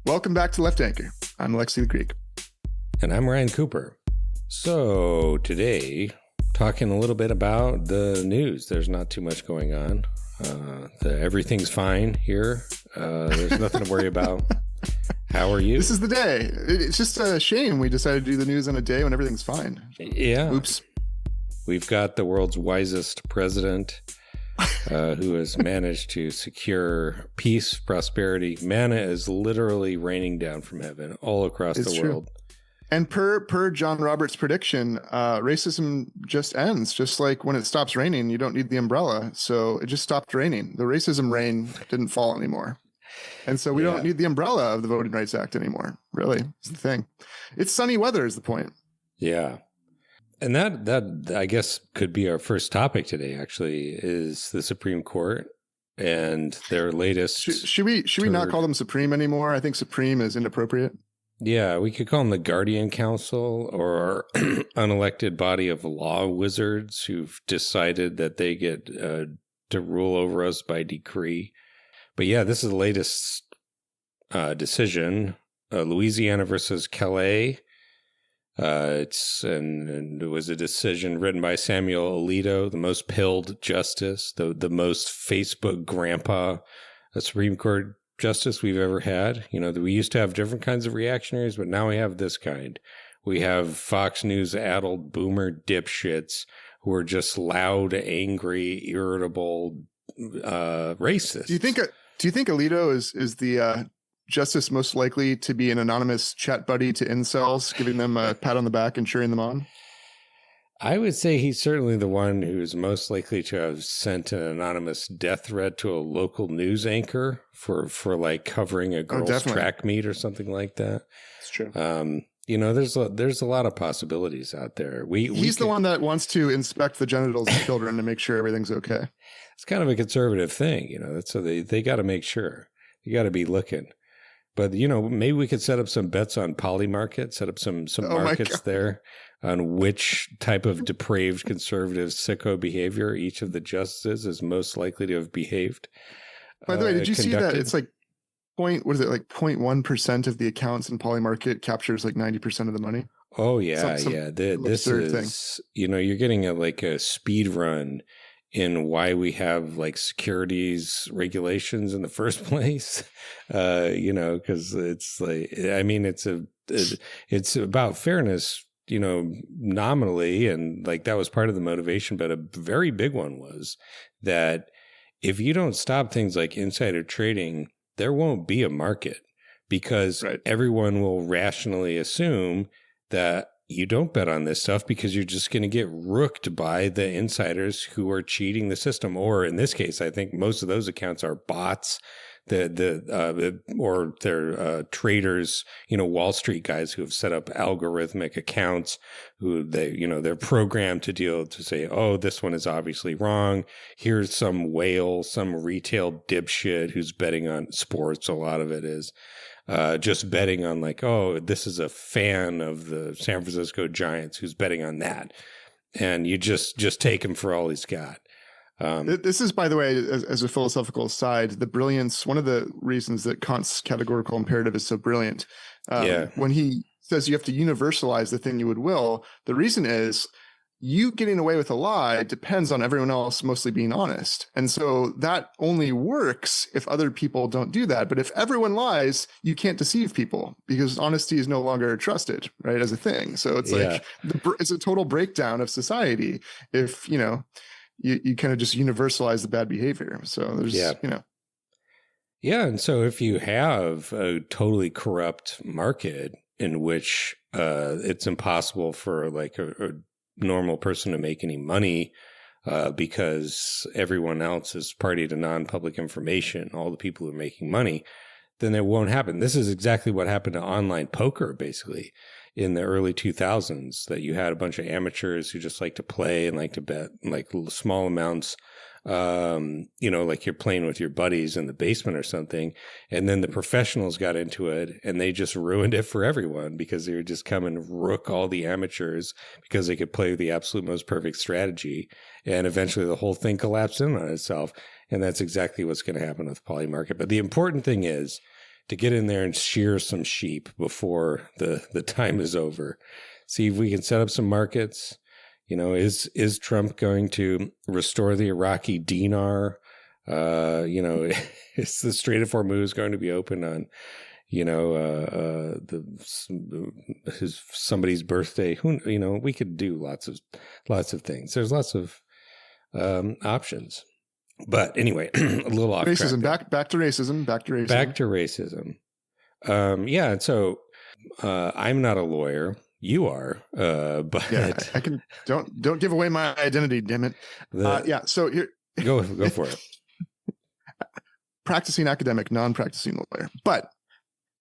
Welcome back to Left Anchor. I'm Alexi the Greek. And I'm Ryan Cooper. So today, talking a little bit about the news. There's not too much going on. Everything's fine here. There's nothing to worry about. How are you? This is the day. It's just a shame we decided to do the news on a day when everything's fine. Yeah. Oops. We've got the world's wisest president who has managed to secure peace, prosperity. Manna is literally raining down from heaven all across the world. And per John Roberts' prediction, racism just ends. Just like when it stops raining, you don't need the umbrella. So it just stopped raining. The racism rain didn't fall anymore. And so we don't need the umbrella of the Voting Rights Act anymore. Really, is the thing. It's sunny weather is the point. Yeah. And that I guess could be our first topic today, actually, is the Supreme Court and their latest. Should we not call them Supreme anymore? I think Supreme is inappropriate. Yeah, we could call them the Guardian Council or our unelected body of law wizards who've decided that they get to rule over us by decree. But yeah, this is the latest decision, Louisiana versus Callais. And it was a decision written by Samuel Alito, the most pilled justice, the most Facebook grandpa, a Supreme Court justice we've ever had. You know, we used to have different kinds of reactionaries, but now we have this kind. We have Fox News addled boomer dipshits who are just loud, angry, irritable, racist. Do you think Alito is the justice most likely to be an anonymous chat buddy to incels, giving them a pat on the back and cheering them on? I would say he's certainly the one who's most likely to have sent an anonymous death threat to a local news anchor for like covering a girl's track meet or something like that. It's true. You know, there's a lot of possibilities out there. He's the one that wants to inspect the genitals of children to make sure everything's okay. It's kind of a conservative thing, you know. So they got to make sure. You got to be looking. But, you know, maybe we could set up some bets on Polymarket, set up some markets there on which type of depraved conservative sicko behavior each of the justices is most likely to have behaved. By the way, did you see that it's like 0.1% of the accounts in Polymarket captures like 90% of the money? Oh, yeah, yeah. This is, thing. You know, you're getting a speed run in why we have like securities regulations in the first place, you know, because it's like, I mean, it's about fairness, you know, nominally. And like that was part of the motivation, but a very big one was that if you don't stop things like insider trading, there won't be a market because everyone will rationally assume that you don't bet on this stuff because you're just going to get rooked by the insiders who are cheating the system. Or in this case, I think most of those accounts are bots, or they're traders, you know, Wall Street guys who have set up algorithmic accounts who they're programmed to say, oh, this one is obviously wrong. Here's some whale, some retail dipshit who's betting on sports. A lot of it is. Just betting on like, oh, this is a fan of the San Francisco Giants who's betting on that. And you just take him for all he's got. This is, by the way, as a philosophical aside, the brilliance, one of the reasons that Kant's categorical imperative is so brilliant. When he says you have to universalize the thing you would will, the reason is you getting away with a lie depends on everyone else mostly being honest. And so that only works if other people don't do that. But if everyone lies, you can't deceive people because honesty is no longer trusted, right, as a thing. So it's like it's a total breakdown of society if, you know, you kind of just universalize the bad behavior. So there's, you know. Yeah. And so if you have a totally corrupt market in which it's impossible for like a normal person to make any money because everyone else is party to non-public information, all the people who are making money, then it won't happen. This is exactly what happened to online poker, basically, in the early 2000s, that you had a bunch of amateurs who just like to play and like to bet like small amounts, you know, like you're playing with your buddies in the basement or something. And then the professionals got into it and they just ruined it for everyone because they would just come and rook all the amateurs because they could play the absolute most perfect strategy. And eventually the whole thing collapsed in on itself. And that's exactly what's going to happen with Polymarket. But the important thing is to get in there and shear some sheep before the time is over. See if we can set up some markets. Is Trump going to restore the Iraqi dinar? Is the Strait of Hormuz going to be open on, somebody's birthday? We could do lots of things. There's lots of options. But anyway, a little off racism. track. Back to racism. Yeah. And so I'm not a lawyer. You are, but yeah, I can. Don't give away my identity, damn it. So here, go for it. Practicing academic, non-practicing lawyer, but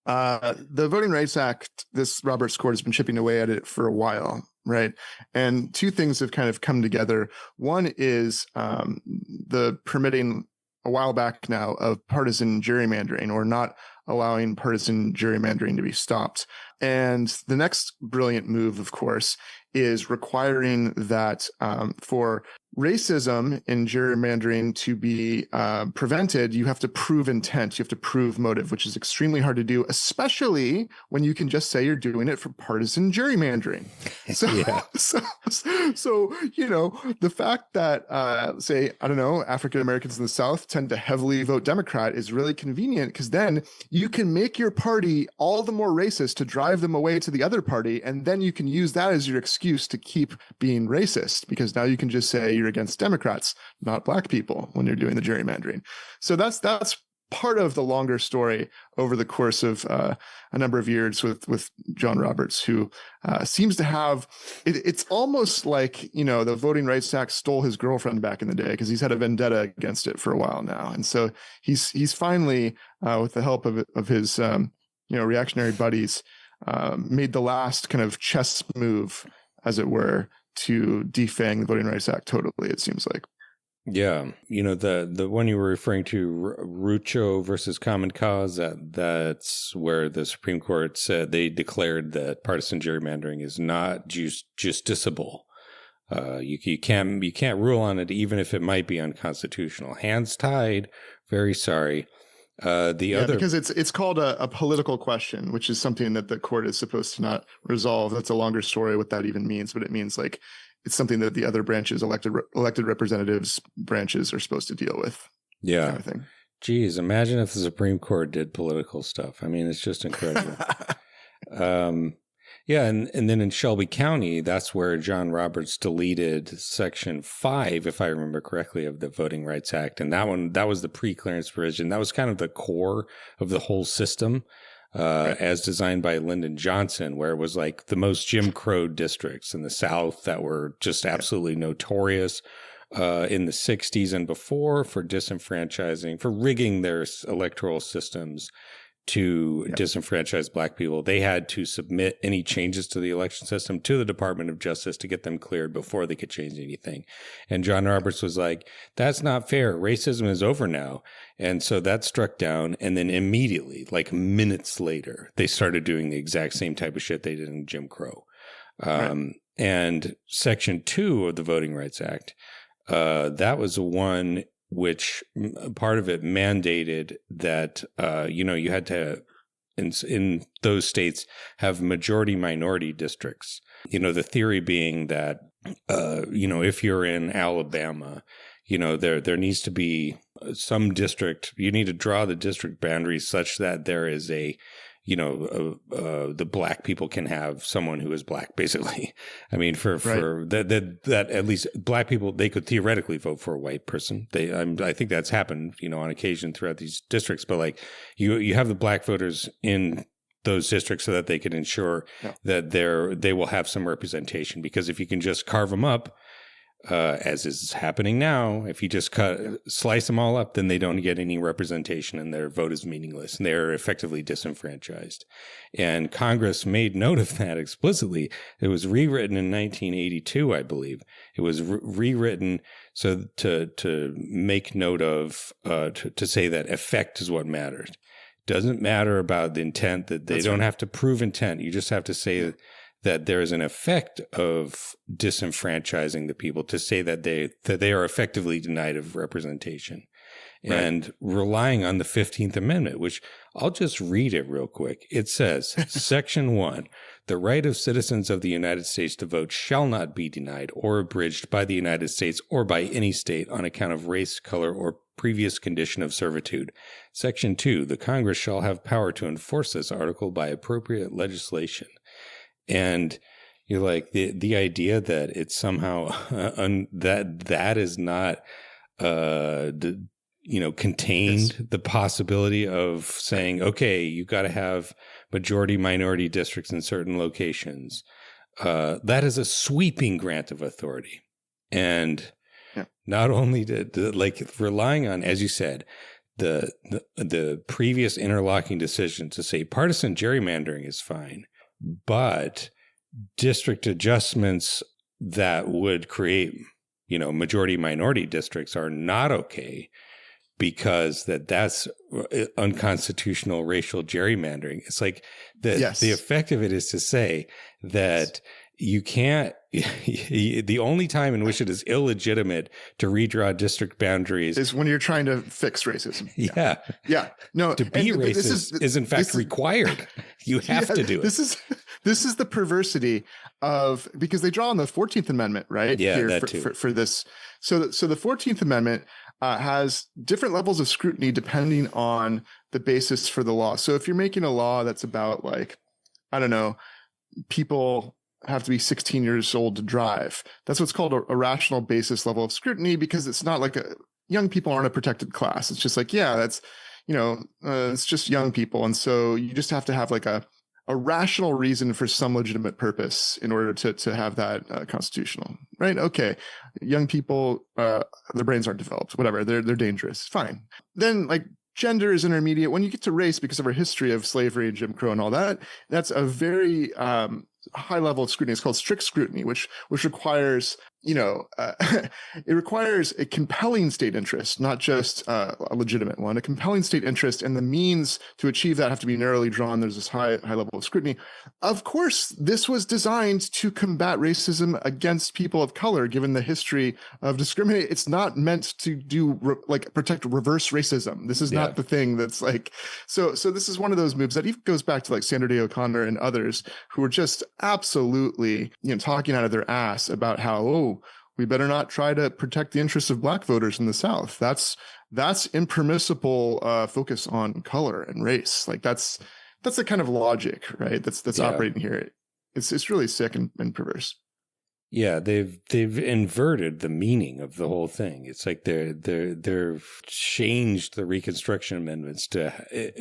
the Voting Rights Act, this Roberts Court has been chipping away at it for a while, right? And two things have kind of come together. One is the permitting a while back now of partisan gerrymandering, or not allowing partisan gerrymandering to be stopped. And the next brilliant move, of course, is requiring that for racism in gerrymandering to be prevented, you have to prove intent. You have to prove motive, which is extremely hard to do, especially when you can just say you're doing it for partisan gerrymandering. So, the fact that, say, I don't know, African Americans in the South tend to heavily vote Democrat is really convenient, because then you can make your party all the more racist to drive them away to the other party. And then you can use that as your excuse to keep being racist, because now you can just say you're against Democrats, not black people, when you're doing the gerrymandering. So that's part of the longer story over the course of a number of years with John Roberts, who seems to have it's almost like, the Voting Rights Act stole his girlfriend back in the day, because he's had a vendetta against it for a while now. And so he's finally, with the help of his reactionary buddies, made the last kind of chess move, as it were, to defang the Voting Rights Act totally, it seems like. Yeah. The one you were referring to, Rucho versus Common Cause, that's where the Supreme Court said they declared that partisan gerrymandering is not justiciable. You can't rule on it, even if it might be unconstitutional. Hands tied. Very sorry. Because it's called a political question, which is something that the court is supposed to not resolve. That's a longer story what that even means, but it means like it's something that the other branches, elected representatives branches, are supposed to deal with. Yeah. Kind of thing. Geez, imagine if the Supreme Court did political stuff. I mean, it's just incredible. Yeah, and then in Shelby County, that's where John Roberts deleted Section 5, if I remember correctly, of the Voting Rights Act. And that was the pre-clearance provision. That was kind of the core of the whole system, as designed by Lyndon Johnson, where it was like the most Jim Crow districts in the South that were just absolutely notorious in the 60s and before for disenfranchising, for rigging their electoral systems to disenfranchise black people. They had to submit any changes to the election system to the Department of Justice to get them cleared before they could change anything. And John Roberts was like, that's not fair. Racism is over now. And so that struck down. And then immediately, like minutes later, they started doing the exact same type of shit they did in Jim Crow. And Section 2 of the Voting Rights Act, that was the one which part of it mandated that, you had to, in those states, have majority minority districts. The theory being that, if you're in Alabama, there needs to be some district. You need to draw the district boundaries such that there is the black people can have someone who is black, basically. I mean, for that at least black people, they could theoretically vote for a white person. I think that's happened, on occasion throughout these districts. But like you have the black voters in those districts so that they can ensure that they will have some representation. Because if you can just carve them up, as is happening now, if you just slice them all up, then they don't get any representation and their vote is meaningless and they're effectively disenfranchised. And Congress made note of that explicitly. It was rewritten in 1982, I believe. It was rewritten so to make note of, to say that effect is what matters. Doesn't matter about the intent, that they don't have to prove intent. You just have to say that there is an effect of disenfranchising the people, to say that they are effectively denied of representation. and relying on the 15th Amendment, which I'll just read it real quick. It says, Section 1, the right of citizens of the United States to vote shall not be denied or abridged by the United States or by any state on account of race, color, or previous condition of servitude. Section 2, the Congress shall have power to enforce this article by appropriate legislation. And you're like, the idea that it's somehow that is not contained the possibility of saying, okay, you got to have majority minority districts in certain locations. That is a sweeping grant of authority. And not only relying on, as you said, the previous interlocking decision to say partisan gerrymandering is fine, but district adjustments that would create, majority minority districts are not okay, because that's unconstitutional racial gerrymandering. It's like the effect of it is to say that you can't, the only time in which it is illegitimate to redraw district boundaries is when you're trying to fix racism. Yeah. No, to be racist is in fact required. You have to do it. This is the perversity of, because they draw on the 14th Amendment, right? Yeah, here that too. For this. So the 14th Amendment has different levels of scrutiny depending on the basis for the law. So if you're making a law that's about, like, I don't know, people have to be 16 years old to drive, that's what's called a rational basis level of scrutiny, because it's not like young people aren't a protected class. It's just like, that's, it's just young people. And so you just have to have like a rational reason for some legitimate purpose in order to have that constitutional, right? Okay. Young people, their brains aren't developed, whatever. They're dangerous. Fine. Then, like, gender is intermediate. When you get to race, because of our history of slavery and Jim Crow and all that, that's a very high level of scrutiny. It's called strict scrutiny, which requires, it requires a compelling state interest, not just a legitimate one, a compelling state interest, and the means to achieve that have to be narrowly drawn. There's this high level of scrutiny. Of course, this was designed to combat racism against people of color, given the history of discrimination. It's not meant to protect reverse racism. This is not the thing that's like, so this is one of those moves that even goes back to like Sandra Day O'Connor and others who were just absolutely, talking out of their ass about how, we better not try to protect the interests of Black voters in the South. That's impermissible focus on color and race. Like that's the kind of logic, right? That's operating here. It's really sick and perverse. Yeah, they've inverted the meaning of the whole thing. It's like they've changed the Reconstruction Amendments to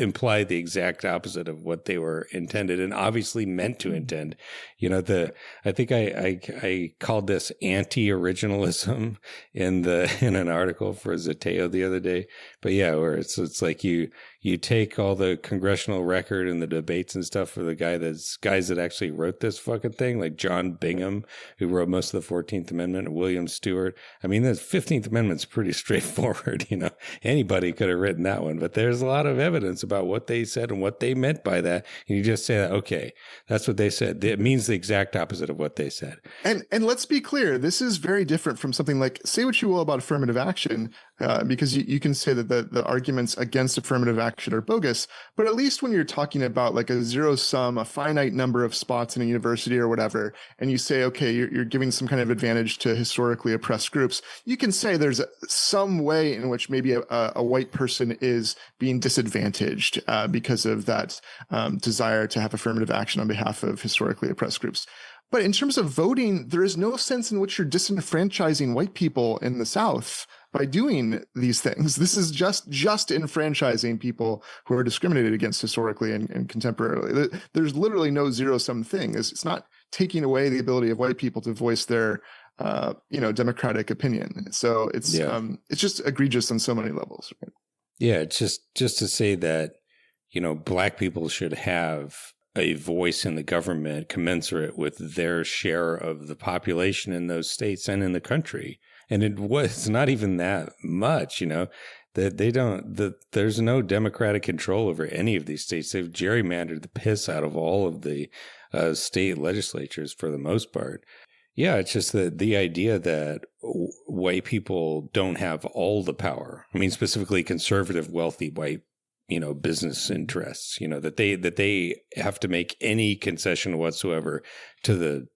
imply the exact opposite of what they were intended and obviously meant to intend. I think I called this anti-originalism in an article for Zateo the other day. But yeah, where it's like you take all the congressional record and the debates and stuff for the guys that actually wrote this fucking thing, like John Bingham, who wrote most of the 14th Amendment, William Stewart. I mean, the 15th Amendment's pretty straightforward. Anybody could have written that one, but there's a lot of evidence about what they said and what they meant by that. And you just say that, okay, that's what they said. It means the exact opposite of what they said. And let's be clear, this is very different from something like, say what you will about affirmative action, because you can say that the arguments against affirmative action are bogus, but at least when you're talking about like a zero sum, a finite number of spots in a university or whatever, and you say, okay, you're giving some kind of advantage to historically oppressed groups, you can say there's some way in which maybe a white person is being disadvantaged because of that desire to have affirmative action on behalf of historically oppressed groups. But in terms of voting, there is no sense in which you're disenfranchising white people in the South by doing these things. This is just enfranchising people who are discriminated against historically and contemporarily. There's literally no zero-sum thing. It's not taking away the ability of white people to voice their democratic opinion. So it's just egregious on so many levels. Right? Yeah, it's just to say that, Black people should have a voice in the government commensurate with their share of the population in those states and in the country. And it was not even that much, that there's no democratic control over any of these states. They've gerrymandered the piss out of all of the state legislatures for the most part. Yeah, it's just the idea that white people don't have all the power. I mean, specifically conservative, wealthy white, business interests, that they have to make any concession whatsoever to the,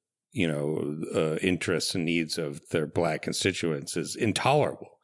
interests and needs of their black constituents is intolerable.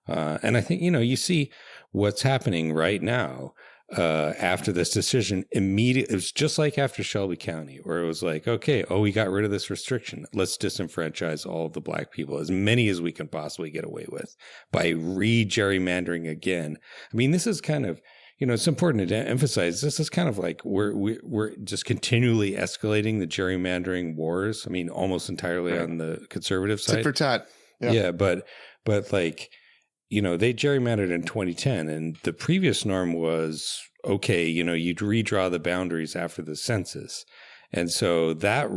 And I think, you see what's happening right now after this decision immediately. It was just like after Shelby County, where it was like, okay, we got rid of this restriction. Let's disenfranchise all of the black people, as many as we can possibly get away with, by re-gerrymandering again. I mean, this is kind of, it's important to emphasize, this is kind of like we're just continually escalating the gerrymandering wars. I mean, almost entirely on the conservative side. Tit for tat. Yeah, but like, they gerrymandered in 2010, and the previous norm was, okay, you'd redraw the boundaries after the census. And so that,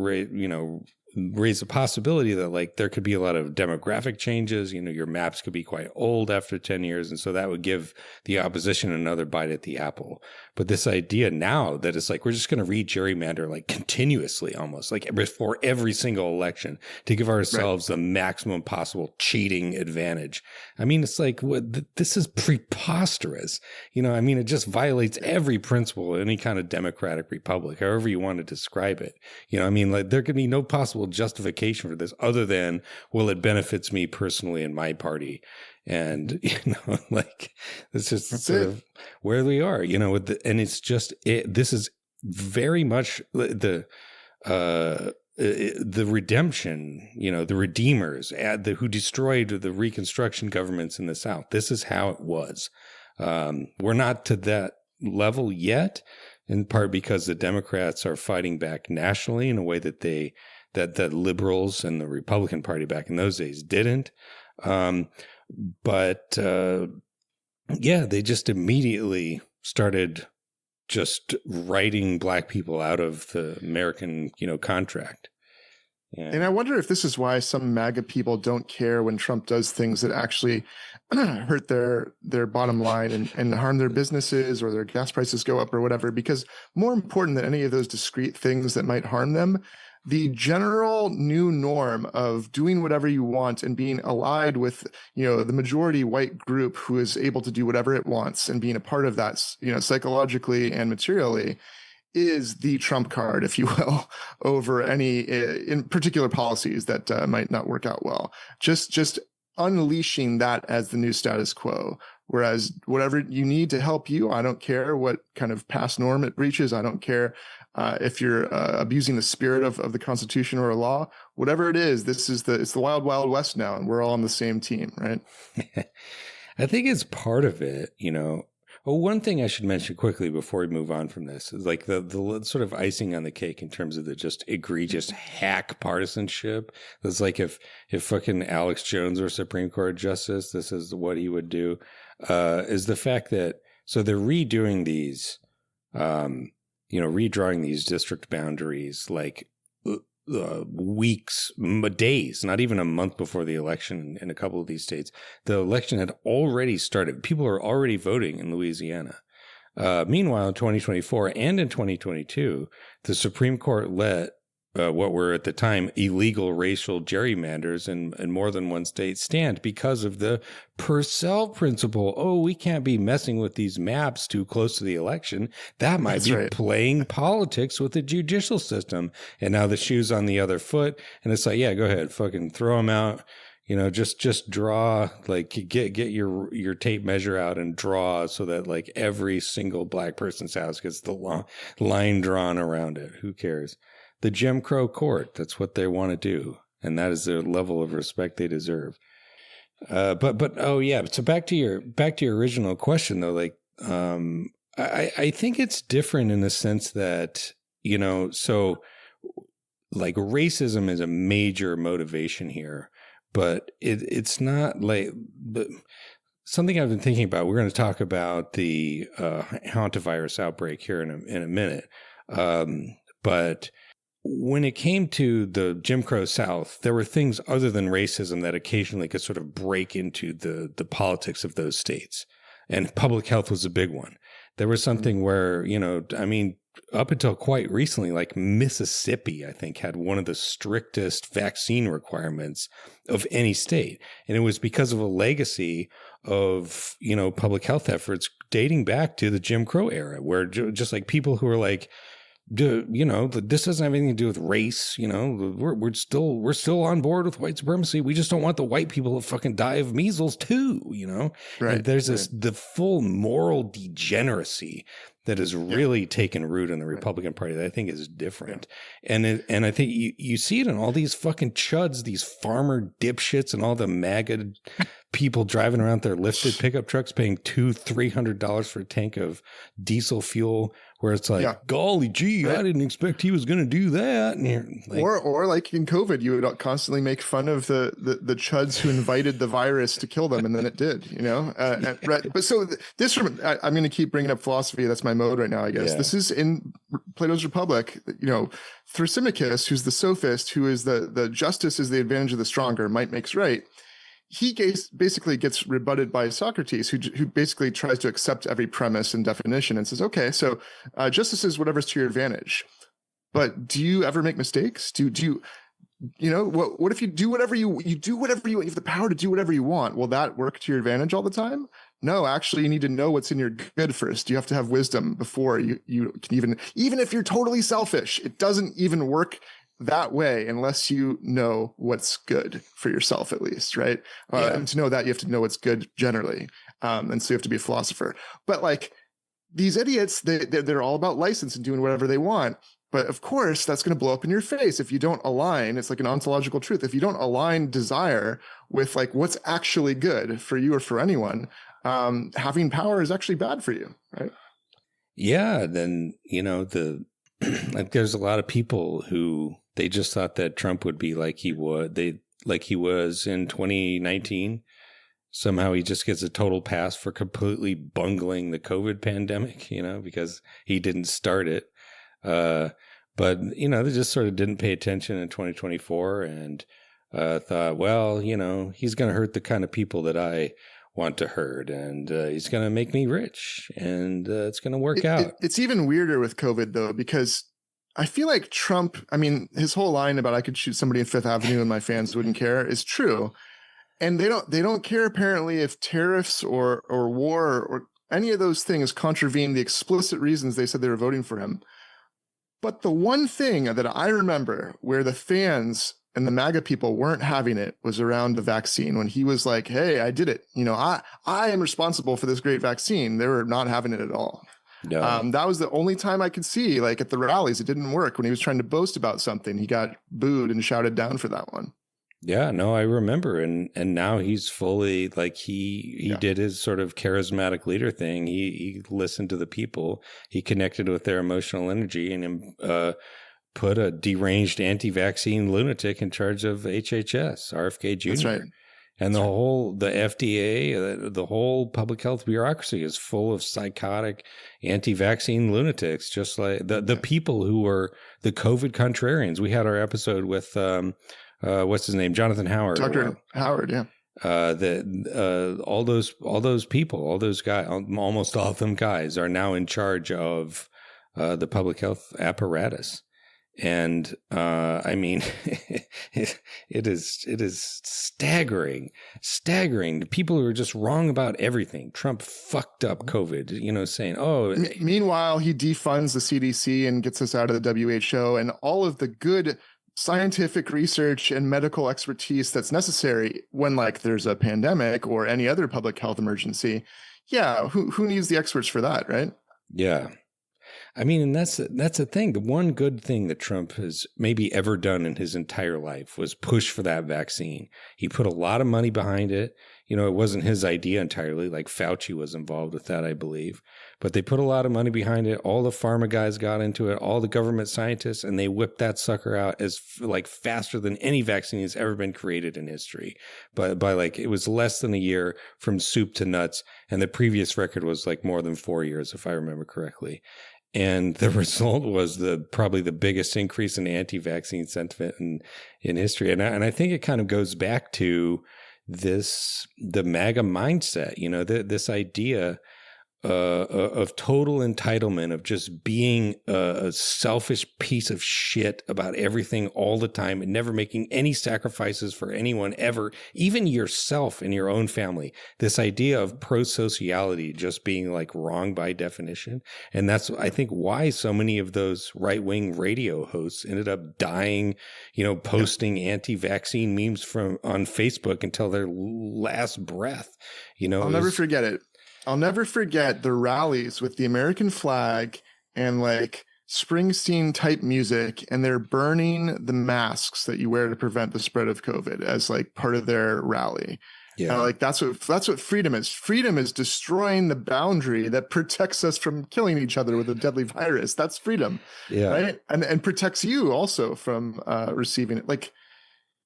raised the possibility that like there could be a lot of demographic changes. Your maps could be quite old after 10 years. And so that would give the opposition another bite at the apple. But this idea now that it's like, we're just going to re-gerrymander like continuously, almost like before every single election, to give ourselves the maximum possible cheating advantage. I mean, it's like, this is preposterous. I mean, it just violates every principle of any kind of democratic republic, however you want to describe it. I mean, like there could be no possible justification for this other than, well, it benefits me personally and my party. And, like it's just sort of where we are, and it's just, this is very much the redemption, the redeemers who destroyed the Reconstruction governments in the South. This is how it was. We're not to that level yet, in part because the Democrats are fighting back nationally in a way that that liberals and the Republican Party back in those days didn't. But they just immediately started just writing black people out of the American, contract. Yeah. And I wonder if this is why some MAGA people don't care when Trump does things that actually hurt their bottom line and harm their businesses, or their gas prices go up or whatever, because more important than any of those discrete things that might harm them, the general new norm of doing whatever you want and being allied with, the majority white group who is able to do whatever it wants and being a part of that, psychologically and materially, is the trump card, if you will, over any in particular policies that might not work out well. Just unleashing that as the new status quo. Whereas whatever you need to help you, I don't care what kind of past norm it breaches. I don't care if you're abusing the spirit of the Constitution or a law, whatever it is. It's the wild, wild west now, and we're all on the same team, right? I think it's part of it, Well, one thing I should mention quickly before we move on from this is like the sort of icing on the cake in terms of the just egregious hack partisanship. It's like if fucking Alex Jones were Supreme Court justice, this is what he would do, is the fact that, so they're redoing these, redrawing these district boundaries like weeks, days, not even a month before the election in a couple of these states. The election had already started. People are already voting in Louisiana. Meanwhile, in 2024 and in 2022, the Supreme Court let what were at the time illegal racial gerrymanders in more than one state stand because of the Purcell principle. Oh, we can't be messing with these maps too close to the election. That might be playing politics with the judicial system. And now the shoe's on the other foot. And it's like, yeah, go ahead, fucking throw them out. Just draw, like get your tape measure out and draw so that like every single black person's house gets the line drawn around it. Who cares? The Jim Crow court, that's what they want to do. And that is the level of respect they deserve. But oh yeah. So back to your original question though, like, I think it's different in the sense that, so like racism is a major motivation here, but it's not like something I've been thinking about. We're going to talk about the hantavirus outbreak here in a minute. But when it came to the Jim Crow South, there were things other than racism that occasionally could sort of break into the politics of those states. And public health was a big one. There was something where, I mean, up until quite recently, like Mississippi, I think, had one of the strictest vaccine requirements of any state. And it was because of a legacy of, public health efforts dating back to the Jim Crow era, where just like people who are like, this doesn't have anything to do with race. We're still on board with white supremacy. We just don't want the white people to fucking die of measles too. Right. And there's the full moral degeneracy that has really taken root in the Republican Party that I think is different. Yeah. And I think you see it in all these fucking chuds, these farmer dipshits, and all the MAGA people driving around their lifted pickup trucks, paying $200-$300 for a tank of diesel fuel. Where it's like, golly gee, right. I didn't expect he was going to do that. And like, or like in COVID, you would constantly make fun of the chuds who invited the virus to kill them, and then it did, Right. But so I'm going to keep bringing up philosophy. That's my mode right now, I guess. Yeah. This is in Plato's Republic, Thrasymachus, who's the sophist, who is the justice is the advantage of the stronger, might makes right. He basically gets rebutted by Socrates, who basically tries to accept every premise and definition and says, okay, so justice is whatever's to your advantage. But do you ever make mistakes? Do you, what if you do whatever you do whatever you have the power to do whatever you want? Will that work to your advantage all the time? No, actually, you need to know what's in your good first. You have to have wisdom before you can even if you're totally selfish, it doesn't even work that way unless you know what's good for yourself, at least, right? And to know that, you have to know what's good generally, and so you have to be a philosopher. But like these idiots, they're all about license and doing whatever they want. But of course, that's going to blow up in your face if you don't align. It's like an ontological truth. If you don't align desire with like what's actually good for you or for anyone, having power is actually bad for you, right? Yeah. Then like there's a lot of people who they just thought that Trump would be like he was in 2019. Somehow he just gets a total pass for completely bungling the COVID pandemic, because he didn't start it. But they just sort of didn't pay attention in 2024 and thought, well, he's going to hurt the kind of people that I want to hurt, and he's going to make me rich, and it's going to work out. It's even weirder with COVID, though, because I feel like Trump, his whole line about I could shoot somebody in Fifth Avenue and my fans wouldn't care is true. And they don't care, apparently, if tariffs or war or any of those things contravene the explicit reasons they said they were voting for him. But the one thing that I remember where the fans and the MAGA people weren't having it was around the vaccine, when he was like, hey, I did it. I am responsible for this great vaccine. They were not having it at all. No. That was the only time I could see, like at the rallies, it didn't work. When he was trying to boast about something, he got booed and shouted down for that one. Yeah, no, I remember. And now he's fully like he did his sort of charismatic leader thing. He listened to the people. He connected with their emotional energy and put a deranged anti-vaccine lunatic in charge of HHS, RFK Jr. That's right. And the FDA, the whole public health bureaucracy is full of psychotic anti-vaccine lunatics, just like the people who were the COVID contrarians. We had our episode with, what's his name? Jonathan Howard. Dr. Howard, yeah. All those people, all those guys, almost all of them guys are now in charge of the public health apparatus. And it is staggering. People who are just wrong about everything. Trump fucked up COVID, saying, oh. Meanwhile, he defunds the CDC and gets us out of the WHO, and all of the good scientific research and medical expertise that's necessary when like there's a pandemic or any other public health emergency. Yeah. Who needs the experts for that, right? Yeah. And that's the thing. The one good thing that Trump has maybe ever done in his entire life was push for that vaccine. He put a lot of money behind it. It wasn't his idea entirely. Like Fauci was involved with that, I believe. But they put a lot of money behind it. All the pharma guys got into it, all the government scientists, and they whipped that sucker out as faster than any vaccine has ever been created in history. But by it was less than a year from soup to nuts. And the previous record was more than 4 years, if I remember correctly. And the result was probably the biggest increase in anti-vaccine sentiment in history. And I think it kind of goes back to the MAGA mindset, this idea of total entitlement, of just being a selfish piece of shit about everything all the time and never making any sacrifices for anyone ever, even yourself and your own family. This idea of pro-sociality just being like wrong by definition. And that's, I think, why so many of those right-wing radio hosts ended up dying, posting anti-vaccine memes on Facebook until their last breath. I'll never forget it. I'll never forget the rallies with the American flag and like Springsteen type music, and they're burning the masks that you wear to prevent the spread of COVID as like part of their rally. Yeah. Like that's what freedom is. Freedom is destroying the boundary that protects us from killing each other with a deadly virus. That's freedom. Yeah. Right. And protects you also from receiving it. Like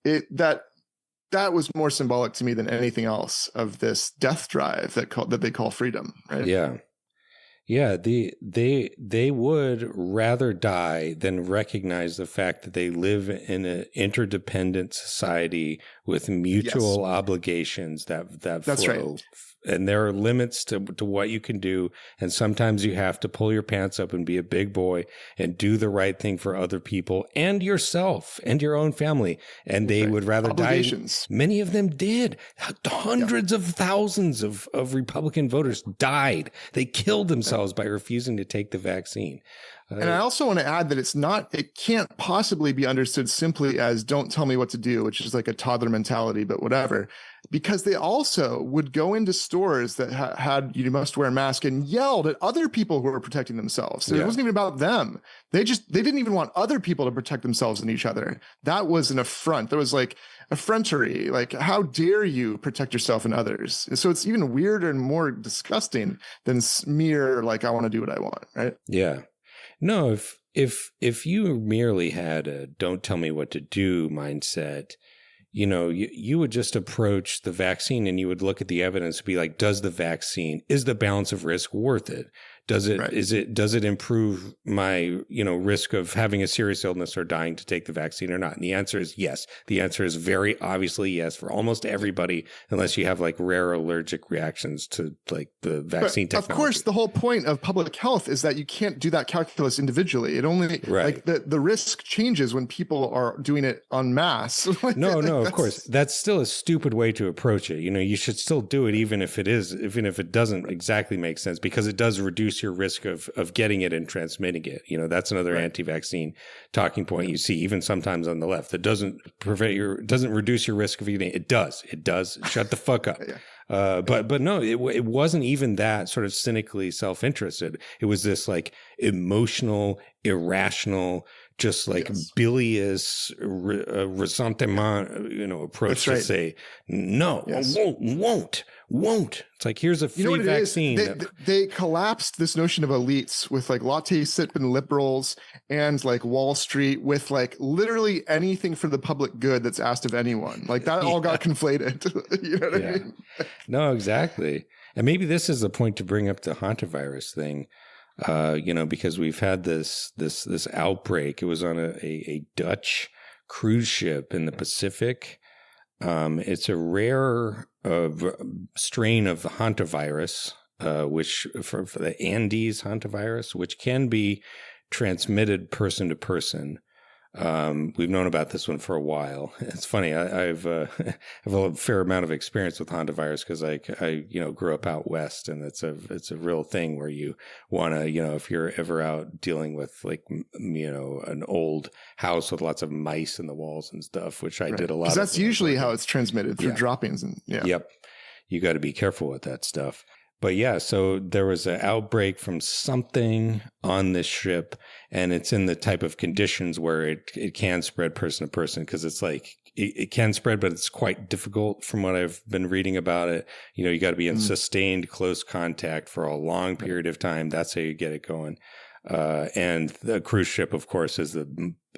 that was more symbolic to me than anything else of this death drive that they call freedom, right? Yeah. Yeah, they would rather die than recognize the fact that they live in an interdependent society with mutual obligations that That's flow. Right. And there are limits to what you can do. And sometimes you have to pull your pants up and be a big boy and do the right thing for other people and yourself and your own family. And they would rather die. Many of them did. Hundreds of thousands of Republican voters died. They killed themselves by refusing to take the vaccine. And I also want to add that it can't possibly be understood simply as don't tell me what to do, which is like a toddler mentality, but whatever, because they also would go into stores that had you must wear a mask and yelled at other people who were protecting themselves. So it wasn't even about them. They didn't even want other people to protect themselves and each other. That was an affront. There was like effrontery, like how dare you protect yourself and others? And so it's even weirder and more disgusting than mere like I want to do what I want, right? Yeah. No, if you merely had a don't tell me what to do mindset, you would just approach the vaccine and you would look at the evidence and be like, is the balance of risk worth it? Does it improve my, risk of having a serious illness or dying to take the vaccine or not? And the answer is yes. The answer is very obviously yes for almost everybody, unless you have like rare allergic reactions to like the vaccine technology. Of course, the whole point of public health is that you can't do that calculus individually. It only like the risk changes when people are doing it en masse. No, of course. That's still a stupid way to approach it. You should still do it even if it doesn't exactly make sense, because it does reduce your risk of getting it and transmitting it. That's another anti-vaccine talking point you see even sometimes on the left. That doesn't reduce your risk of getting it. It does. Shut the fuck up. But no, it wasn't even that sort of cynically self-interested. It was this like emotional, irrational, just like bilious ressentiment, approach to say, no, I won't. It's like, here's a free vaccine. They collapsed this notion of elites with like latte sipping liberals and like Wall Street with like literally anything for the public good that's asked of anyone. Like that all got conflated. You know what I mean? No, exactly. And maybe this is the point to bring up the hantavirus thing. Because we've had this outbreak. It was on a Dutch cruise ship in the Pacific. It's a rare strain of the hantavirus, which for the Andes hantavirus, which can be transmitted person to person. We've known about this one for a while. It's funny. I've a fair amount of experience with hantavirus because I grew up out west, and it's a real thing where you want to, if you're ever out dealing with like, an old house with lots of mice in the walls and stuff, which I did a lot. Because that's usually how it's transmitted through droppings and Yep. You got to be careful with that stuff. But yeah, so there was an outbreak from something on this ship, and it's in the type of conditions where it can spread person to person, because it's like it can spread, but it's quite difficult from what I've been reading about it. You got to be in sustained close contact for a long period of time. That's how you get it going. And the cruise ship, of course, is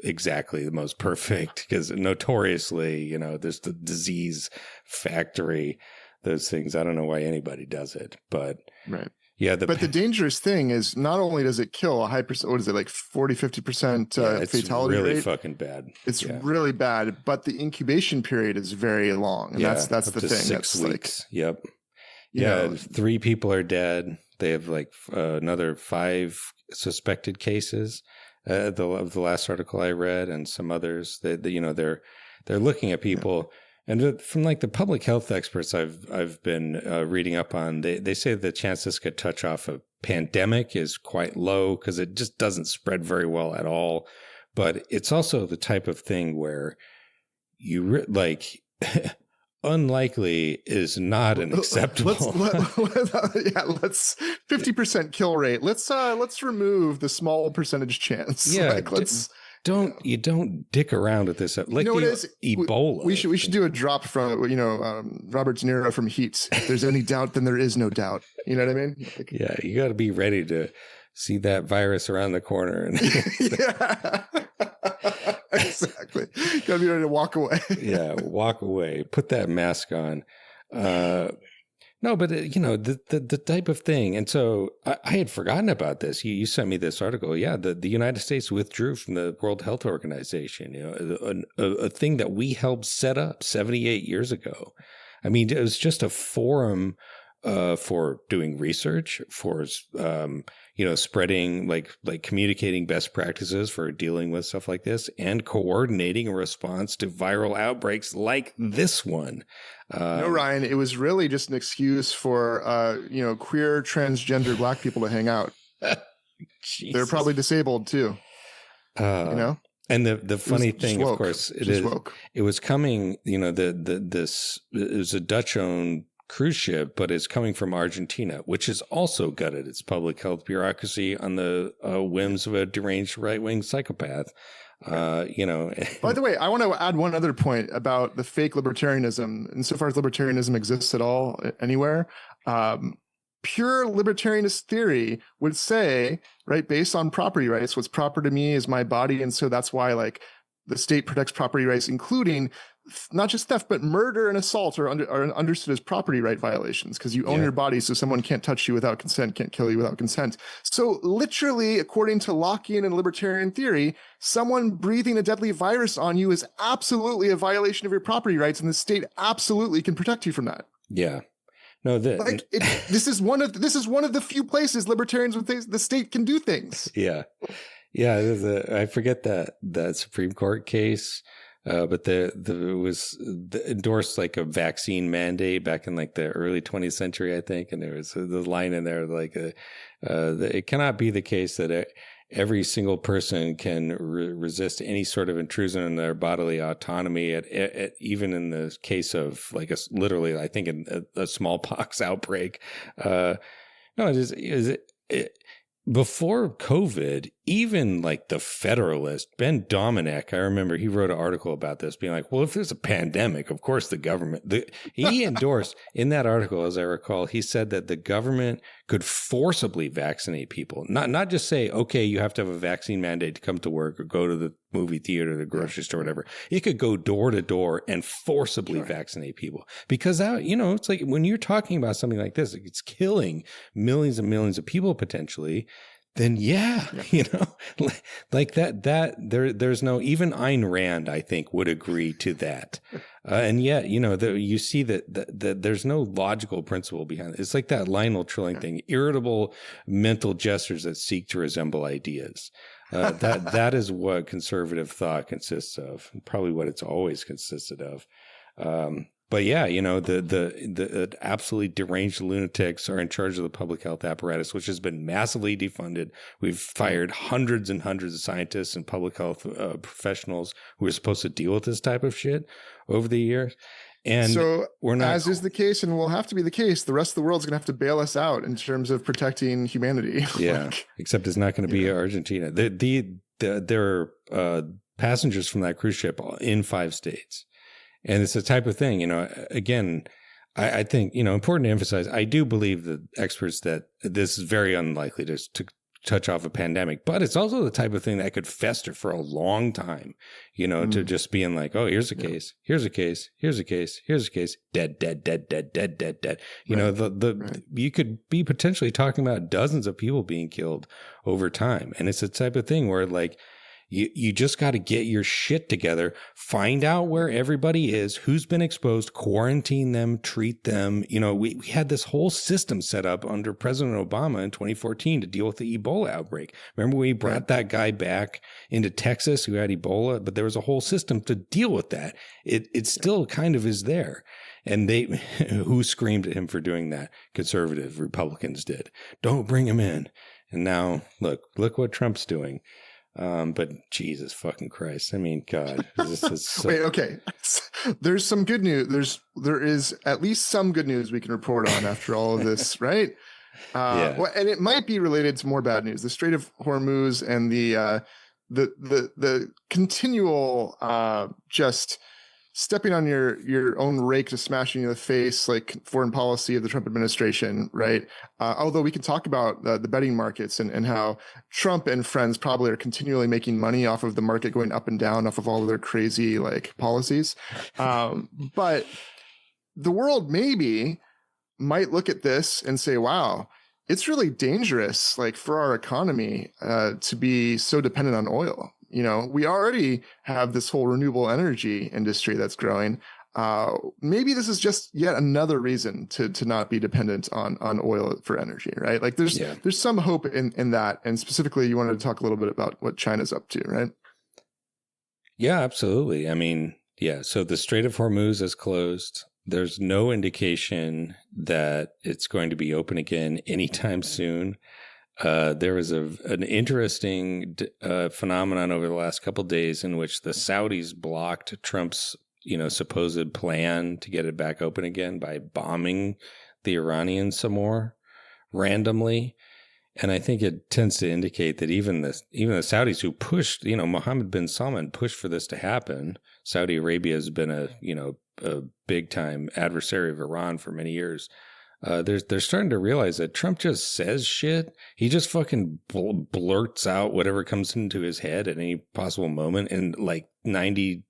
exactly the most perfect, because notoriously, there's the disease factory. Those things. I don't know why anybody does it, but yeah. But the dangerous thing is not only does it kill a high percent, what is it, like 40-50% fatality rate? It's really fucking bad. It's really bad, but the incubation period is very long. And that's the thing. 6 weeks. Yep. Yeah. 3 people are dead. They have like another 5 suspected cases. Of the last article I read, and some others. They're looking at people, and from like the public health experts I've been reading up on, they say the chance this could touch off a pandemic is quite low because it just doesn't spread very well at all. But it's also the type of thing where you unlikely is not an acceptable. Let's 50% kill rate. Let's remove the small percentage chance. Yeah, you don't dick around with this. Like, what is Ebola. We should do a drop from Robert De Niro from Heat. If there's any doubt, then there is no doubt. You know what I mean? Like, yeah, you got to be ready to see that virus around the corner. And yeah. Exactly. Gotta be ready to walk away. Yeah, walk away. Put that mask on. No, but the type of thing. And so I had forgotten about this. You sent me this article. Yeah, the United States withdrew from the World Health Organization. A thing that we helped set up 78 years ago. I mean, it was just a forum for doing research, for spreading like communicating best practices for dealing with stuff like this, and coordinating a response to viral outbreaks like this one. No, Ryan, it was really just an excuse for queer transgender Black people to hang out. They're probably disabled too. And the funny thing, of course, it was coming. This is a Dutch-owned cruise ship, but it's coming from Argentina, which has also gutted its public health bureaucracy on the whims of a deranged right-wing psychopath. By the way, I want to add one other point about the fake libertarianism. Insofar as libertarianism exists at all anywhere, pure libertarianist theory would say, right, based on property rights, what's proper to me is my body, and so that's why the state protects property rights, including not just theft, but murder and assault are understood as property right violations because you own your body, so someone can't touch you without consent, can't kill you without consent. So literally, according to Lockean and libertarian theory, someone breathing a deadly virus on you is absolutely a violation of your property rights, and the state absolutely can protect you from that. Yeah. No, this is one of the few places libertarians would say the state can do things. Yeah. Yeah, I forget that Supreme Court case. But it was endorsed like a vaccine mandate back in like the early 20th century, I think. And there was the line in there like, it cannot be the case that every single person can resist any sort of intrusion in their bodily autonomy at even in the case of like literally, I think in a smallpox outbreak. Before COVID, even like the Federalist, Ben Dominic, I remember he wrote an article about this being like, well, if there's a pandemic, of course the government, he endorsed in that article, as I recall, he said that the government could forcibly vaccinate people, not just say, okay, you have to have a vaccine mandate to come to work or go to the movie theater, the grocery store, whatever. It could go door to door and forcibly vaccinate people because it's like when you're talking about something like this, it's killing millions and millions of people potentially. Then like that there's no, even Ayn Rand, I think, would agree to that. And yet, you see that there's no logical principle behind it. It's like that Lionel Trilling thing, irritable mental gestures that seek to resemble ideas. That is what conservative thought consists of, and probably what it's always consisted of. But yeah, the absolutely deranged lunatics are in charge of the public health apparatus, which has been massively defunded. We've fired hundreds and hundreds of scientists and public health professionals who are supposed to deal with this type of shit over the years. And so, as is the case, and will have to be the case, the rest of the world's going to have to bail us out in terms of protecting humanity. Yeah, except it's not going to be Argentina. There are passengers from that cruise ship in 5 states. And it's the type of thing, again, I think, important to emphasize, I do believe the experts that this is very unlikely to touch off a pandemic, but it's also the type of thing that could fester for a long time, to just being like, oh, here's a case, here's a case, here's a case, here's a case, dead. You could be potentially talking about dozens of people being killed over time. And it's the type of thing where like, You just got to get your shit together, find out where everybody is, who's been exposed, quarantine them, treat them. We had this whole system set up under President Obama in 2014 to deal with the Ebola outbreak. Remember we brought that guy back into Texas who had Ebola, but there was a whole system to deal with that. It still kind of is there. And who screamed at him for doing that? Conservative Republicans did. Don't bring him in. And now look what Trump's doing. But Jesus fucking Christ. I mean, God, this is so... Wait, okay. There's some good news. There is at least some good news we can report on after all of this, right? Well, and it might be related to more bad news. The Strait of Hormuz and the continual just stepping on your own rake to smashing you in the face, like foreign policy of the Trump administration, right? Although we can talk about the betting markets and how Trump and friends probably are continually making money off of the market going up and down off of all of their crazy like policies. But the world might look at this and say, wow, it's really dangerous, like for our economy, to be so dependent on oil. We already have this whole renewable energy industry that's growing. Maybe this is just yet another reason to not be dependent on oil for energy, right? Like there's some hope in that. And specifically, you wanted to talk a little bit about what China's up to, right? Yeah, absolutely. I mean, so the Strait of Hormuz is closed. There's no indication that it's going to be open again anytime soon. There was an interesting phenomenon over the last couple of days in which the Saudis blocked Trump's, supposed plan to get it back open again by bombing the Iranians some more randomly. And I think it tends to indicate that even the Saudis who pushed, Mohammed bin Salman pushed for this to happen. Saudi Arabia has been a big time adversary of Iran for many years. They're starting to realize that Trump just says shit. He just fucking blurts out whatever comes into his head at any possible moment. And like 95%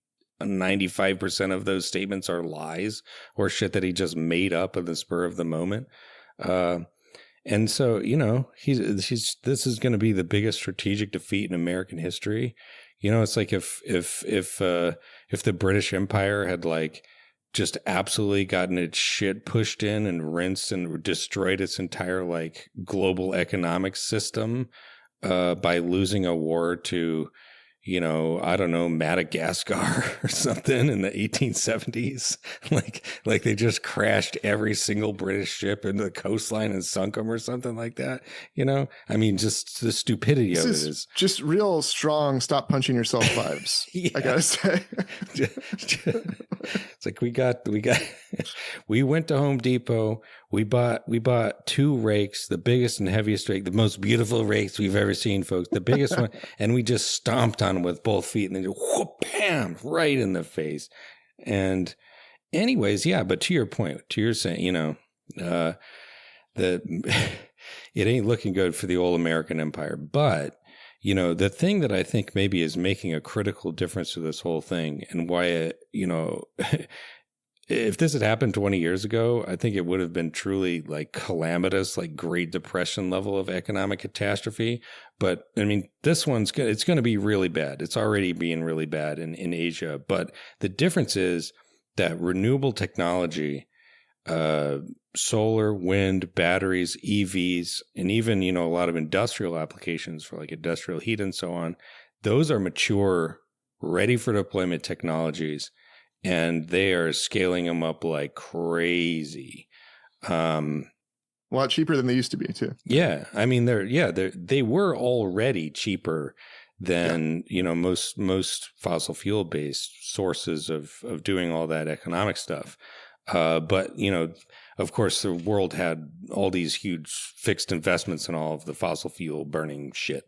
of those statements are lies or shit that he just made up at the spur of the moment. And so, this is going to be the biggest strategic defeat in American history. It's like if the British Empire had like just absolutely gotten its shit pushed in and rinsed and destroyed its entire like global economic system by losing a war to, I don't know, Madagascar or something in the 1870s. Like they just crashed every single British ship into the coastline and sunk them or something like that. I mean, just the stupidity of it is just real strong. Stop punching yourself vibes. I gotta say, it's like we went to Home Depot. We bought 2 rakes, the biggest and heaviest rake, the most beautiful rakes we've ever seen, folks, the biggest one, and we just stomped on them with both feet, and then whoop, bam, right in the face. And anyways, but to your point, to your saying, that it ain't looking good for the old American empire. But the thing that I think maybe is making a critical difference to this whole thing, and why if this had happened 20 years ago, I think it would have been truly like calamitous, like Great Depression level of economic catastrophe. But I mean, this it's going to be really bad. It's already being really bad in Asia. But the difference is that renewable technology, solar, wind, batteries, EVs, and even, a lot of industrial applications for like industrial heat and so on, those are mature, ready for deployment technologies. And they are scaling them up like crazy. A lot cheaper than they used to be too. Yeah. I mean, they were already cheaper than, most fossil fuel based sources of doing all that economic stuff. But, of course, the world had all these huge fixed investments in all of the fossil fuel burning shit.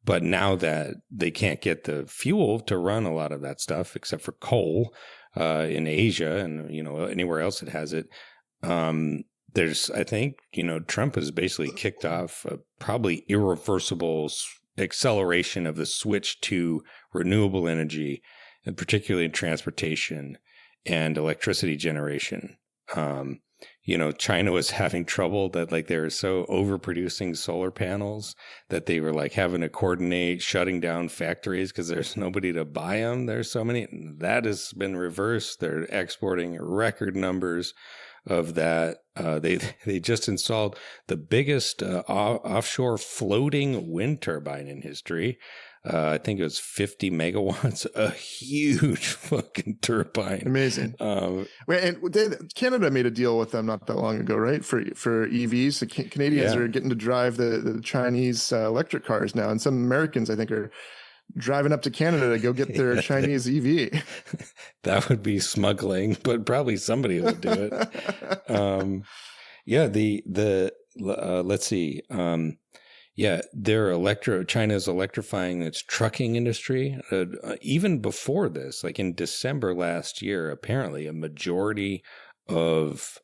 But now that they can't get the fuel to run a lot of that stuff, except for coal, in Asia and, anywhere else that has it, I think, Trump has basically kicked off a probably irreversible acceleration of the switch to renewable energy, and particularly in transportation and electricity generation. China was having trouble that like they were so overproducing solar panels that they were like having to coordinate shutting down factories because there's nobody to buy them. There's so many. That has been reversed. They're exporting record numbers of that. They just installed the biggest offshore floating wind turbine in history. I think it was 50 megawatts, a huge fucking turbine. Amazing. And Canada made a deal with them not that long ago, right? For EVs. So Canadians are getting to drive the Chinese electric cars now. And some Americans, I think, are driving up to Canada to go get their Chinese EV. That would be smuggling, but probably somebody would do it. Let's see. China's electrifying its trucking industry. Even before this, like in December last year, apparently a majority of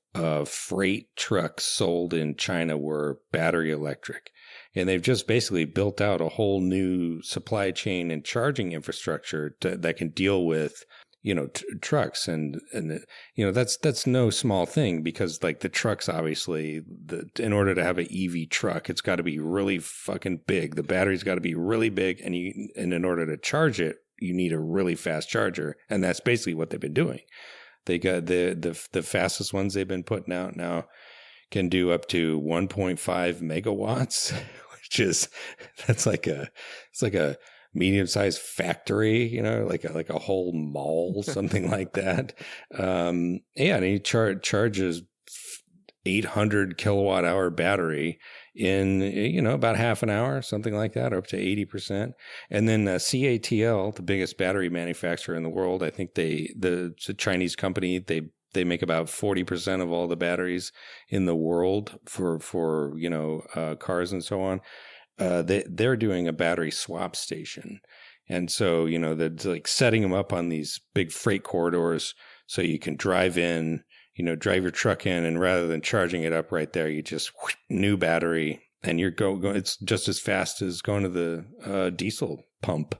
freight trucks sold in China were battery electric. And they've just basically built out a whole new supply chain and charging infrastructure that can deal with, trucks. And that's no small thing because like the trucks, obviously, in order to have an EV truck, it's got to be really fucking big. The battery's got to be really big. And in order to charge it, you need a really fast charger. And that's basically what they've been doing. They got the fastest ones they've been putting out now can do up to 1.5 megawatts, it's like a medium-sized factory, like a whole mall, something like that. And he charges 800 kilowatt hour battery in, about half an hour, something like that, or up to 80%. And then CATL, the biggest battery manufacturer in the world, I think it's a Chinese company, they make about 40% of all the batteries in the world for cars and so on. They're doing a battery swap station. And so, they're like setting them up on these big freight corridors so you can drive in, drive your truck in, and rather than charging it up right there, you just new battery and you're it's just as fast as going to the diesel pump.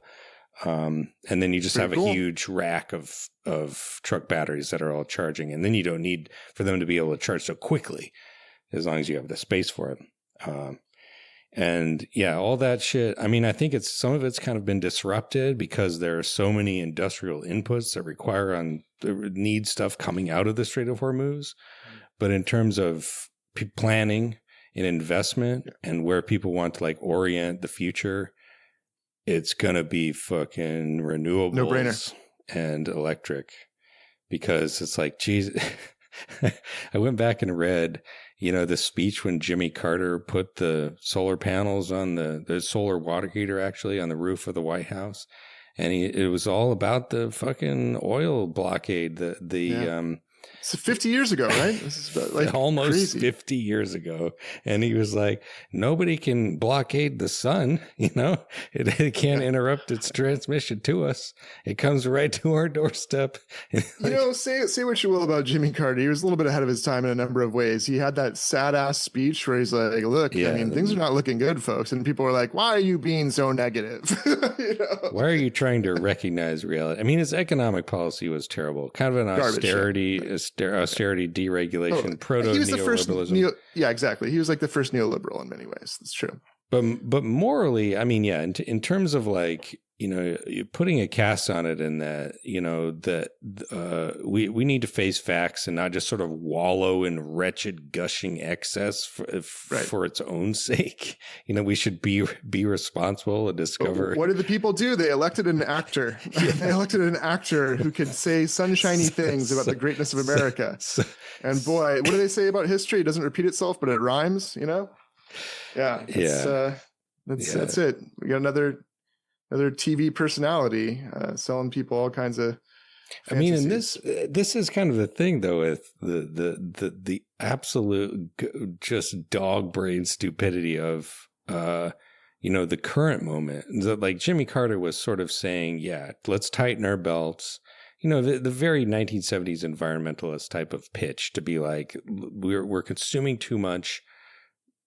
And then you just have a huge rack of truck batteries that are all charging. And then you don't need for them to be able to charge so quickly as long as you have the space for it. And all that shit. I mean, I think some of it's kind of been disrupted because there are so many industrial inputs that need stuff coming out of the Strait of Hormuz. But in terms of planning and investment and where people want to like orient the future, it's going to be fucking renewables no-brainer. And electric because it's like, geez, I went back and read, the speech when Jimmy Carter put the solar panels on the solar water heater actually on the roof of the White House. And it was all about the fucking oil blockade, It's 50 years ago, right? This is about, like almost crazy. 50 years ago. And he was like, nobody can blockade the sun. It can't interrupt its transmission to us. It comes right to our doorstep. Say what you will about Jimmy Carter. He was a little bit ahead of his time in a number of ways. He had that sad ass speech where he's like, look, things are not looking good, folks. And people were like, why are you being so negative? Why are you trying to recognize reality? I mean, his economic policy was terrible. Kind of an austerity deregulation, proto-neoliberalism. Exactly. He was like the first neoliberal in many ways. That's true. But morally, I mean, in terms of like, putting a cast on it and that, we need to face facts and not just sort of wallow in wretched gushing excess for its own sake. We should be responsible and discover. What did the people do? They elected an actor. They elected an actor who could say sunshiny things about the greatness of America. And boy, what do they say about history? It doesn't repeat itself, but it rhymes, Yeah. That's it. We got another TV personality selling people all kinds of fantasies. I mean, and this is kind of the thing though with the absolute just dog brain stupidity of the current moment. Like Jimmy Carter was sort of saying, let's tighten our belts. The very 1970s environmentalist type of pitch to be like, we're consuming too much.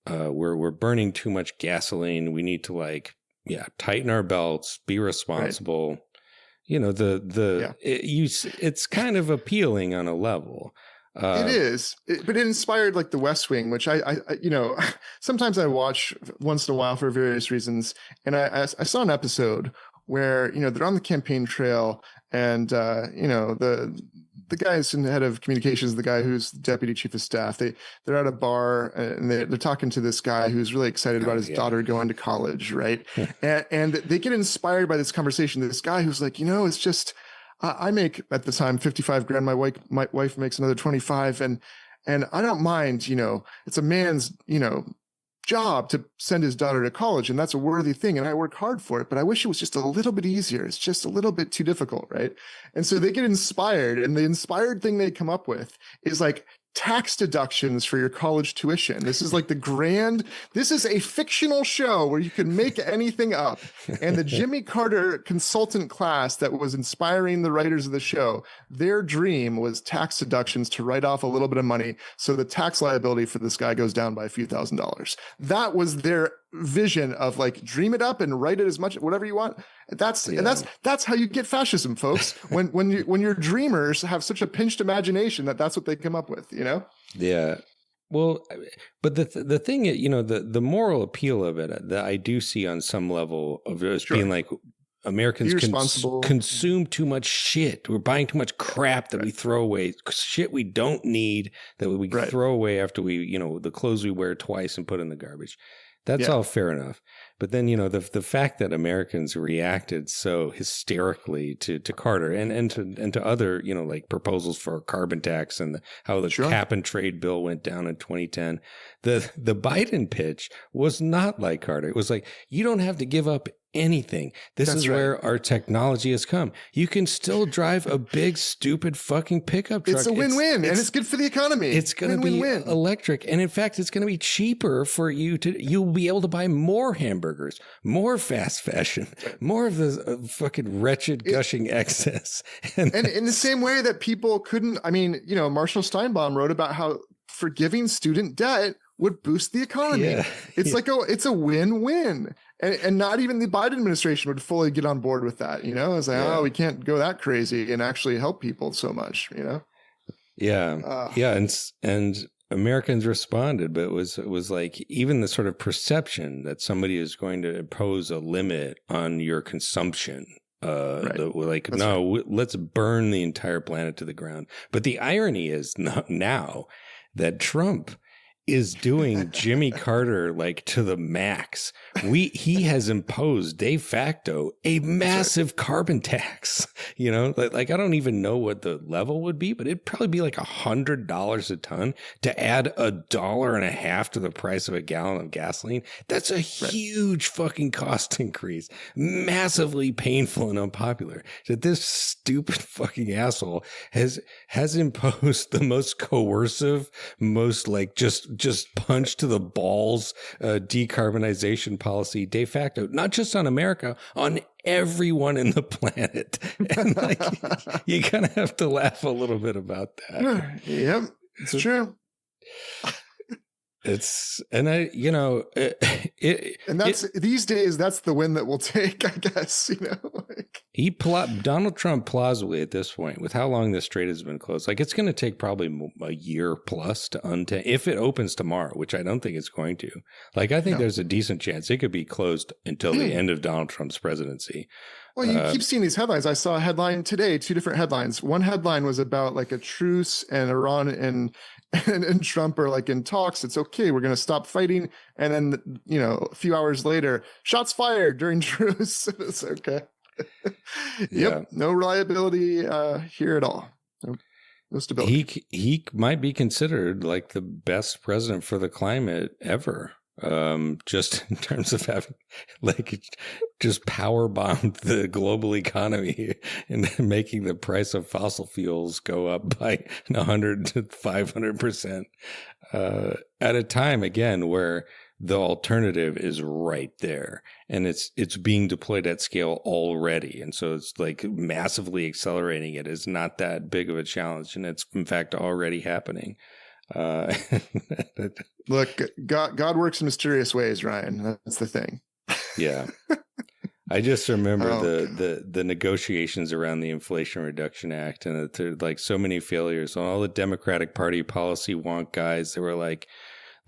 We're burning too much gasoline. We need to tighten our belts, be responsible. Right. It's kind of appealing on a level. It is, but it inspired like The West Wing, which I sometimes I watch once in a while for various reasons. And I saw an episode where, they're on the campaign trail and, the guy who's the head of communications, the guy who's deputy chief of staff, they're at a bar and they're talking to this guy who's really excited about his daughter going to college. Right. and they get inspired by this conversation. This guy who's like, it's just, I make at the time 55 grand. My wife makes another 25, and I don't mind. It's a man's job to send his daughter to college, and that's a worthy thing. And I work hard for it, but I wish it was just a little bit easier. It's just a little bit too difficult, right? And so they get inspired, and the inspired thing they come up with is like tax deductions for your college tuition. This is like this is a fictional show where you can make anything up. And the Jimmy Carter consultant class that was inspiring the writers of the show, their dream was tax deductions to write off a little bit of money. So the tax liability for this guy goes down by a few $1,000s. That was their vision of like, dream it up and write it as much, whatever you want. And that's how you get fascism, folks. When your dreamers have such a pinched imagination that's what they come up with, Yeah. Well, but the thing, the moral appeal of it that I do see on some level of it being like, Americans consume too much shit. We're buying too much crap that we throw away, shit we don't need that we throw away after we, the clothes we wear twice and put in the garbage. That's all fair enough. But then, the fact that Americans reacted so hysterically to Carter and to other, like proposals for a carbon tax and how the cap and trade bill went down in 2010, the Biden pitch was not like Carter. It was like, you don't have to give up anything. This is where our technology has come. You can still drive a big, stupid fucking pickup truck. It's a win-win, and it's good for the economy. It's going to be electric. And in fact, it's going to be cheaper for you'll be able to buy more hamburgers, more fast fashion, more of the fucking wretched gushing excess. And in the same way that people couldn't, Marshall Steinbaum wrote about how forgiving student debt would boost the economy. Yeah. It's a win-win. And not even the Biden administration would fully get on board with that. It's like, we can't go that crazy and actually help people so much, Yeah. And Americans responded, but it was like even the sort of perception that somebody is going to impose a limit on your consumption. Let's burn the entire planet to the ground. But the irony is now that Trump is doing Jimmy Carter like to the max. He has imposed de facto a massive carbon tax. Like I don't even know what the level would be, but it'd probably be like $100 a ton to add $1.50 to the price of a gallon of gasoline. That's a huge fucking cost increase, massively painful and unpopular. That this stupid fucking asshole has imposed the most coercive, most like just punch to the balls decarbonization policy de facto, not just on America, on everyone in the planet. And like, you kind of have to laugh a little bit about that. Yep, it's true. These days, that's the win that we'll take, I guess, Donald Trump plausibly at this point, with how long this strait has been closed, like it's going to take probably a year plus to untangle, if it opens tomorrow, which I don't think it's going to. Like, I think there's a decent chance it could be closed until the end of Donald Trump's presidency. Well, you keep seeing these headlines. I saw a headline today, 2 different headlines. One headline was about like a truce, and Iran and Trump are like in talks. It's okay. We're going to stop fighting. And then, a few hours later, shots fired during truce. It's okay. Yep. No reliability here at all. No stability. He might be considered like the best president for the climate ever. Just in terms of having like just power bombed the global economy and making the price of fossil fuels go up by 100 to 500% at a time again where the alternative is right there and it's being deployed at scale already. And so it's like massively accelerating it is not that big of a challenge. And it's in fact already happening. Look, God works in mysterious ways, Ryan. That's the thing. Yeah. I just remember the negotiations around the Inflation Reduction Act, and there are like so many failures on all the Democratic Party policy wonk guys. They were like,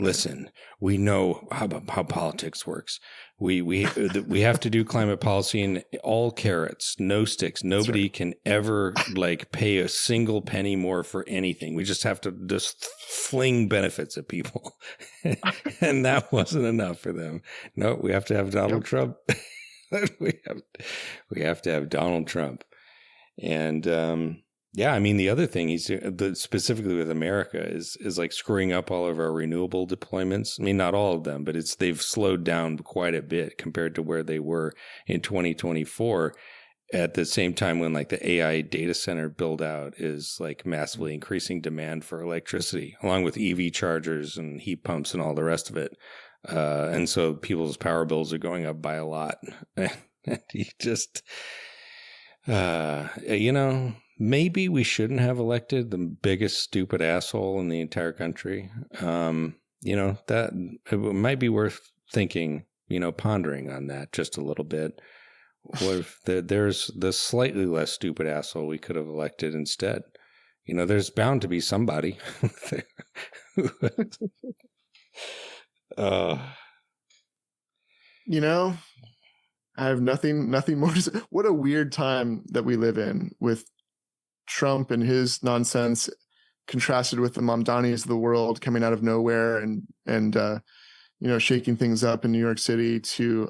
listen, we know how politics works. We have to do climate policy in all carrots, no sticks. Nobody can ever like pay a single penny more for anything. We just have to just fling benefits at people. And that wasn't enough for them. No, we have to have Donald Trump. we have to have Donald Trump. And yeah, I mean, the other thing he's specifically with America is like screwing up all of our renewable deployments. I mean, not all of them, but they've slowed down quite a bit compared to where they were in 2024 at the same time when like the AI data center build out is like massively increasing demand for electricity, along with EV chargers and heat pumps and all the rest of it. And so people's power bills are going up by a lot. And he just, maybe we shouldn't have elected the biggest stupid asshole in the entire country. That it might be worth thinking, pondering on that just a little bit. What if there's the slightly less stupid asshole we could have elected instead? There's bound to be somebody. I have nothing more to say. What a weird time that we live in with Trump and his nonsense contrasted with the Mamdanis of the world coming out of nowhere and shaking things up in New York City to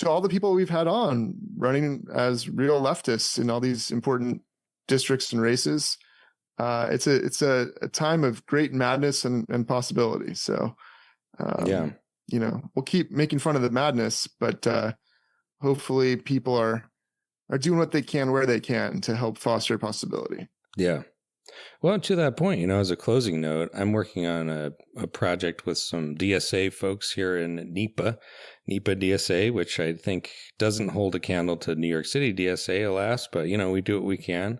all the people we've had on running as real leftists in all these important districts and races. It's a time of great madness and possibility. So, we'll keep making fun of the madness, but hopefully people are doing what they can where they can to help foster possibility. Yeah. Well, to that point, as a closing note, I'm working on a project with some DSA folks here in NEPA DSA, which I think doesn't hold a candle to New York City DSA, alas, but, we do what we can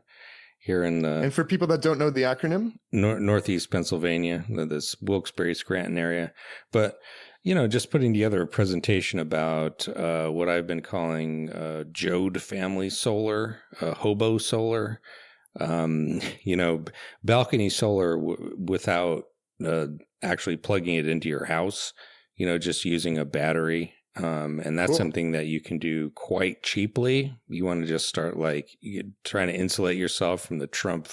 here in the... And for people that don't know the acronym? Northeast Pennsylvania, this Wilkes-Barre, Scranton area. But, just putting together a presentation about what I've been calling Jode family solar, hobo solar, balcony solar without actually plugging it into your house, just using a battery. And that's something that you can do quite cheaply. You want to just start trying to insulate yourself from the Trump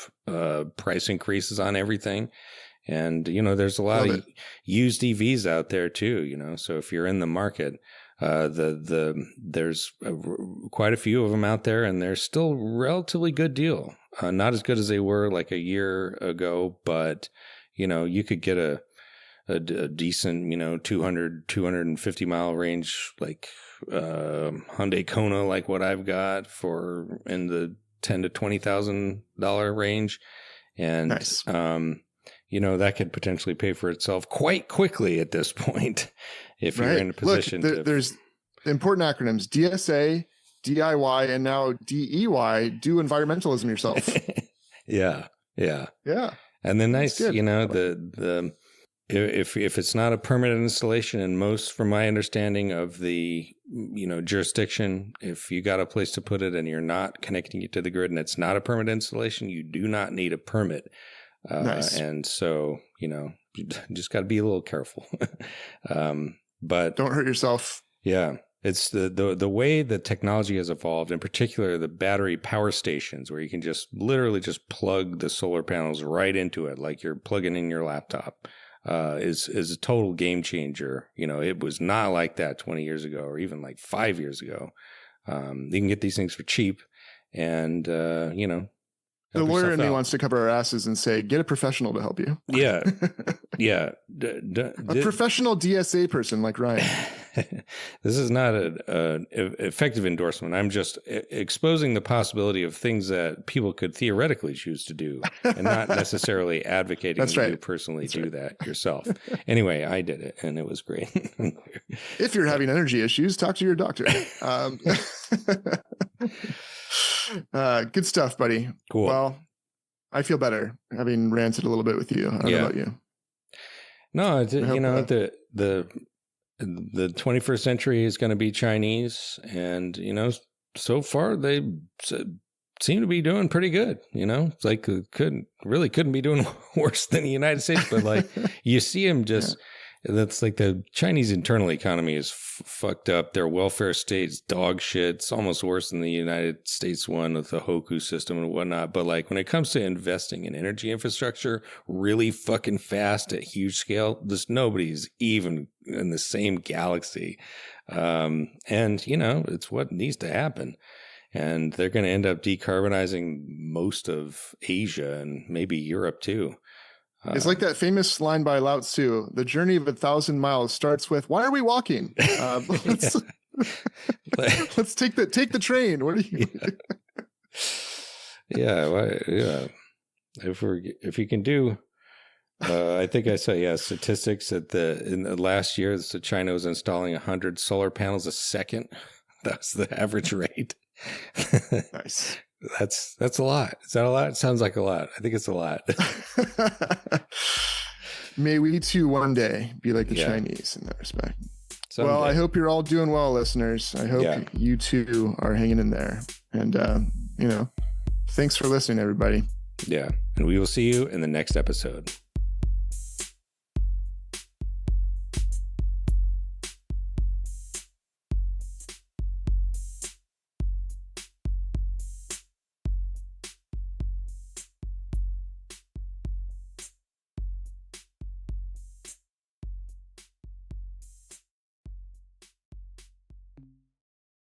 price increases on everything. And, there's a lot of used EVs out there too, so if you're in the market, there's quite a few of them out there, and they're still relatively good deal. Not as good as they were like a year ago, but you could get a decent 250 mile range like Hyundai Kona, like what I've got, for in the $10,000 to $20,000 range, and nice. That could potentially pay for itself quite quickly at this point if you're in a position. Look, there's important acronyms: DSA, DIY, and now DEY. Do environmentalism yourself. Yeah. And then nice, if it's not a permanent installation, and most, from my understanding of the jurisdiction, if you got a place to put it and you're not connecting it to the grid and it's not a permanent installation, you do not need a permit. Nice. And so, you just got to be a little careful. But don't hurt yourself. Yeah. It's the way the technology has evolved, in particular the battery power stations, where you can just literally just plug the solar panels right into it, like you're plugging in your laptop, is a total game changer. It was not like that 20 years ago, or even like 5 years ago. You can get these things for cheap, and the lawyer in me wants to cover our asses and say, get a professional to help you. Yeah. Yeah. A professional DSA person like Ryan. This is not an effective endorsement. I'm just exposing the possibility of things that people could theoretically choose to do, and not necessarily advocating that you personally do that yourself. Anyway, I did it, and it was great. If you're having energy issues, talk to your doctor. Good stuff, buddy. Cool. Well, I feel better having ranted a little bit with you. I don't know about you. No, the the 21st century is going to be Chinese, and so far they seem to be doing pretty good. It's like couldn't be doing worse than the United States, but like you see them just. Yeah. That's like the Chinese internal economy is fucked up. Their welfare state's dog shit. It's almost worse than the United States one with the Hoku system and whatnot. But like when it comes to investing in energy infrastructure really fucking fast at huge scale, nobody's even in the same galaxy. And it's what needs to happen. And they're going to end up decarbonizing most of Asia and maybe Europe too. It's like that famous line by Lao Tzu: "The journey of 1,000 miles starts with why are we walking? Let's take the train. What are you?" Yeah. If you can do, I think I saw statistics that in the last year, China was installing 100 solar panels a second. That's the average rate. Nice. That's a lot. Is that a lot? It sounds like a lot. I think it's a lot. May we too one day be like the Chinese in that respect. Someday. Well, I hope you're all doing well, listeners. I hope you too are hanging in there. And, thanks for listening, everybody. Yeah. And we will see you in the next episode.